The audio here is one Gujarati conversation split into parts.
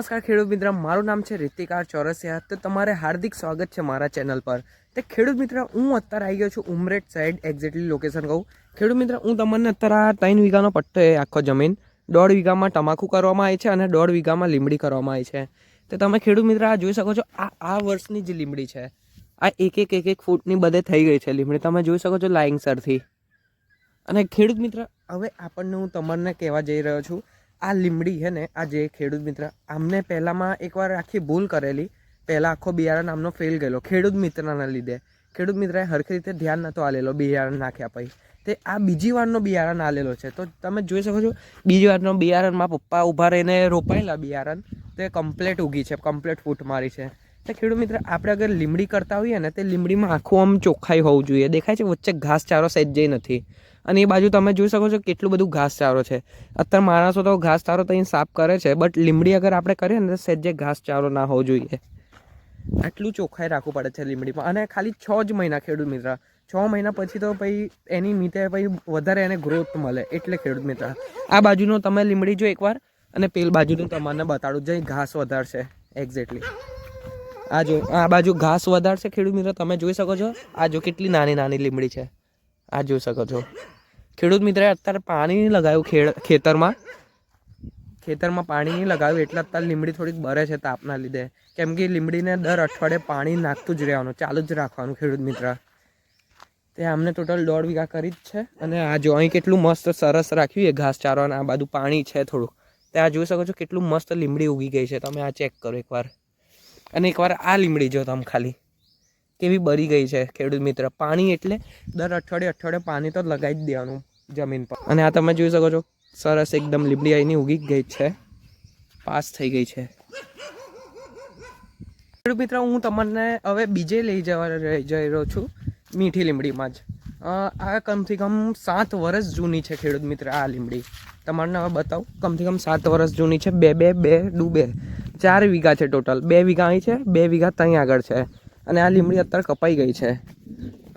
નમસ્કાર ખેડૂત મિત્ર, મારું નામ છે રિતિકા ચોરસિયા. તો તમારે હાર્દિક સ્વાગત છે મારા ચેનલ પર. તો ખેડૂત મિત્ર, હું અત્યારે આવી ગયો છું ઉમરેઠ સાઈડ. એક્ઝેક્ટલી લોકેશન કહું ખેડૂત મિત્ર, હું તમને અત્યારે આ 3 વીઘાનો પટ્ટો એ આખો જમીન 1.5 વીઘામાં તમાકુ કરવામાં આવી છે અને 1.5 વીઘામાં લીમડી કરવામાં આવી છે. તો તમે ખેડૂત મિત્ર આ જોઈ શકો છો, આ વર્ષની જે લીમડી છે, આ એક ફૂટની બધે થઈ ગઈ છે લીમડી. તમે જોઈ શકો છો લાઇંગસરથી. અને ખેડૂત મિત્ર, હવે આપણને હું તમને કહેવા જઈ રહ્યો છું, આ લીમડી છે ને, આ જે ખેડૂત મિત્ર, આમને પહેલાંમાં એકવાર આખી ભૂલ કરેલી. પહેલાં આખો બિયારણ આમનો ફેલ ગયેલો ખેડૂત મિત્રના લીધે. ખેડૂત મિત્રએ હરખી રીતે ધ્યાન નહોતો આલેલો બિયારણ નાખ્યા પછી. તે આ બીજી વારનો બિયારણ આલેલો છે. તો તમે જોઈ શકો છો, બીજી વારનો બિયારણમાં પપ્પા ઊભા રહીને રોપાયેલા બિયારણ તે કમ્પ્લેટ ઉગી છે, કમ્પ્લેટ ફૂટ મારી છે. તો ખેડૂત મિત્ર, આપણે અગર લીમડી કરતા હોઈએ ને, તે લીમડીમાં આખું આમ ચોખ્ખાઈ હોવું જોઈએ. દેખાય છે વચ્ચે ઘાસચારો સહેજે નથી. અને એ બાજુ તમે જોઈ શકો છો કેટલું બધું ઘાસચારો છે. અત્યારે માણસો તો ઘાસચારો તો અહીં સાફ કરે છે, બટ લીમડી અગર આપણે કરીએ ને તો સહેજે ઘાસચારો ના હોવો જોઈએ. આટલું ચોખ્ખાઈ રાખવું પડે છે લીમડીમાં. અને ખાલી 6 જ મહિના ખેડૂત મિત્ર, 6 મહિના પછી તો પછી એની મીતે પછી વધારે એને ગ્રોથ મળે. એટલે ખેડૂત મિત્ર, આ બાજુનો તમે લીમડી જો એકવાર, અને પેલ બાજુનું તમને બતાડું જઈ ઘાસ વધારશે. એક્ઝેક્ટલી આ જો, આ બાજુ ઘાસ વધારશે ખેડૂત મિત્ર. તમે જોઈ શકો છો, આ જો કેટલી નાની નાની લીમડી છે, આ જોઈ શકો છો. ખેડૂત મિત્રએ અત્યારે પાણી નહીં લગાવ્યું ખેતરમાં પાણી નહીં લગાવ્યું, એટલે અત્યારે લીમડી થોડીક બરે છે તાપના લીધે. કેમ કે લીમડીને દર અઠવાડિયે પાણી નાખતું જ રહેવાનું, ચાલુ જ રાખવાનું ખેડૂત મિત્ર. તે અમને ટોટલ 1.5 વીઘા કરી જ છે. અને આ જો અહીં કેટલું મસ્ત સરસ રાખ્યું એ ઘાસચારો, અને આ બધું પાણી છે થોડું. તે આ જોઈ શકો છો કેટલું મસ્ત લીમડી ઉગી ગઈ છે. તમે આ ચેક કરો એકવાર. અને એકવાર આ લીમડી જો તમે ખાલી કેવી બરી ગઈ છે ખેડૂત મિત્ર. પાણી એટલે દર અઠવાડિયે પાણી તો લગાવી જ દેવાનું જમીન પર. અને આ તમે જોઈ શકો છો સરસ એકદમ લીમડી અહીંની ઉગી ગઈ છે, પાસ થઈ ગઈ છે. ખેડૂત મિત્ર, હું તમને હવે બીજે લઈ જઈ રહ્યો છું મીઠી લીમડીમાં જ. આ કમથી કમ 7 વર્ષ જૂની છે ખેડૂત મિત્ર. આ લીમડી તમને હવે બતાવું, કમથી કમ 7 વર્ષ જૂની છે. 4 વીઘા છે ટોટલ. 2 વીઘા અહીં છે, 2 વીઘા ત્યાં આગળ છે. અને આ લીમડી અત્યારે કપાઈ ગઈ છે.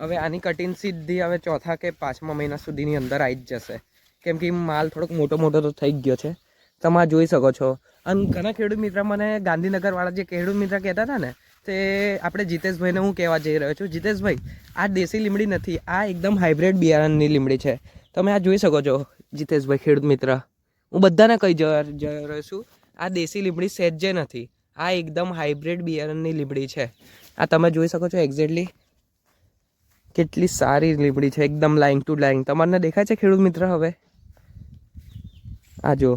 હવે આની કટિંગ સીધી હવે 4થા કે 5મા મહિના સુધીની અંદર આવી જ જશે. કેમ કે માલ થોડોક મોટો તો થઈ જ ગયો છે, તમે જોઈ શકો છો. અને ઘણા ખેડૂત મિત્ર મને ગાંધીનગરવાળા જે ખેડૂત મિત્ર કહેતા હતા ને, તે આપણે જીતેશભાઈને હું કહેવા જઈ રહ્યો છું. જીતેશભાઈ, આ દેશી લીમડી નથી, આ એકદમ હાઇબ્રિડ બિયારણની લીમડી છે. તમે આ જોઈ શકો છો જીતેશભાઈ ખેડૂત મિત્ર. હું બધાને કહી જઈ રહ્યો છું, આ દેશી લીમડી સહેજે નથી, આ એકદમ હાઇબ્રિડ બિયારણની લીમડી છે. આ તમે જોઈ શકો છો એક્ઝેક્ટલી કેટલી સારી લીમડી છે, એકદમ લાઇન ટુ લાઇન. તમને દેખાય છે ખેડૂત મિત્ર? હવે આ જો,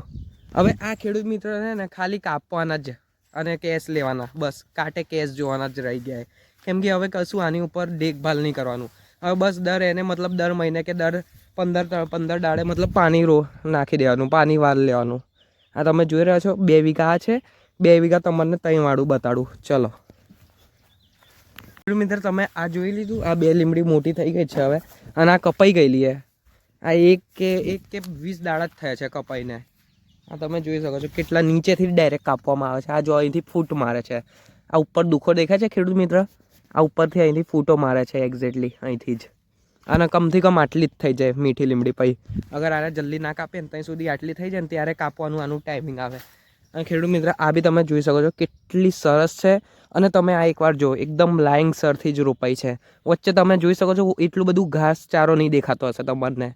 હવે આ ખેડૂત મિત્રને ને ખાલી કાપવાના જ અને કેસ લેવાના, બસ કાંટે કેસ જોવાના જ રહી ગયા. કેમ કે હવે કશું આની ઉપર દેખભાલ નહીં કરવાનું. હવે બસ દર મહિને કે દર 15 દાડે મતલબ પાણી નાખી દેવાનું, પાણી વાર લેવાનું. આ તમે જોઈ રહ્યા છો 2 વીઘા છે. 2 વીઘા તમને 3 વાળું બતાડું. ચલો મિત્ર, તમે આ જોઈ લીધું, આ 2 લીમડી મોટી થઈ ગઈ છે હવે. અને આ કપાઈ ગયેલી છે. આ એક કે 20 દાડા જ થયા છે કપાઈને. આ તમે જોઈ શકો છો કેટલા નીચેથી ડાયરેક્ટ કાપવામાં આવે છે. આ જો અહીંથી ફૂટ મારે છે, આ ઉપર દુખો દેખાય છે ખેડૂત મિત્ર? આ ઉપરથી અહીંથી ફૂટો મારે છે એક્ઝેક્ટલી અહીંથી જ. અને કમથી કમ આટલી જ થઈ જાય મીઠી લીમડી. પછી અગર આને જલ્દી ના કાપીએ ને ત્યાં સુધી આટલી થઈ જાય ને ત્યારે કાપવાનું આનું ટાઈમિંગ આવે. અને ખેડૂત મિત્ર, આ બી તમે જોઈ શકો છો કેટલી સરસ છે. અને તમે આ એકવાર જો, એકદમ લાઇંગસરથી જ રોપાઈ છે. વચ્ચે તમે જોઈ શકો છો એટલું બધું ઘાસચારો નહીં દેખાતો હશે તમને.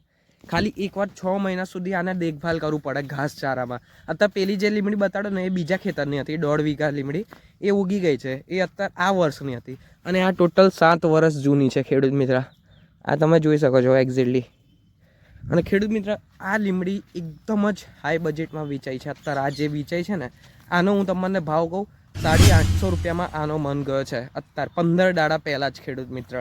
ખાલી એકવાર 6 મહિના સુધી આને દેખભાલ કરવું પડે ઘાસચારામાં. અત્યારે પેલી જે લીમડી બતાડો ને, એ બીજા ખેતરની હતી, 1.5 વીઘા લીમડી. એ ઉગી ગઈ છે, એ અત્યારે આ વર્ષની હતી. અને આ ટોટલ 7 વર્ષ જૂની છે ખેડૂત મિત્ર. આ તમે જોઈ શકો છો એક્ઝેક્ટલી. અને ખેડૂત મિત્ર, આ લીમડી એકદમ જ હાઈ બજેટમાં વેચાઈ છે અત્યારે. આ જે વેચાઈ છે ને, આનો હું તમને ભાવ કહું, 850 રૂપિયામાં આનો મન ગયો છે અત્યારે. 15 દાડા પહેલાં જ ખેડૂત મિત્ર,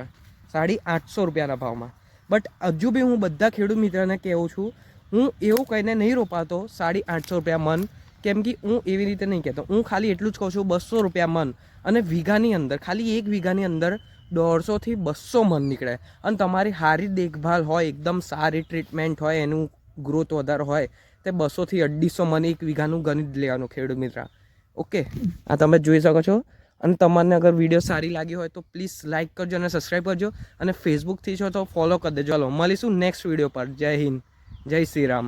850 રૂપિયાના ભાવમાં. બટ હજુ બી હું બધા ખેડૂત મિત્રને કહેવું છું, હું એવું કહીને નહીં રોપાતો 850 રૂપિયા મન. કેમ કે હું એવી રીતે નહીં કહેતો, હું ખાલી એટલું જ કહું છું 200 રૂપિયા મન. અને વીઘાની અંદર, ખાલી 1 વીઘાની અંદર 150 થી 200 મન નીકળે. અને તમારી સારી દેખભાલ હોય, એકદમ સારી ટ્રીટમેન્ટ હોય, એનું ગ્રોથ વધારે હોય, તે 200 થી 250 મન 1 વીઘાનું ગણી જ લેવાનું ખેડૂત મિત્ર. ઓકે, આ તમે જોઈ શકો છો. અને તમને અગર વિડીયો સારી લાગી હોય તો પ્લીઝ લાઇક કરજો અને સબસ્ક્રાઈબ કરજો. અને ફેસબુકથી છો તો ફોલો કરી દેજો. ચાલો મળીશું નેક્સ્ટ વિડીયો પર. જય હિન્દ, જય શ્રી રામ.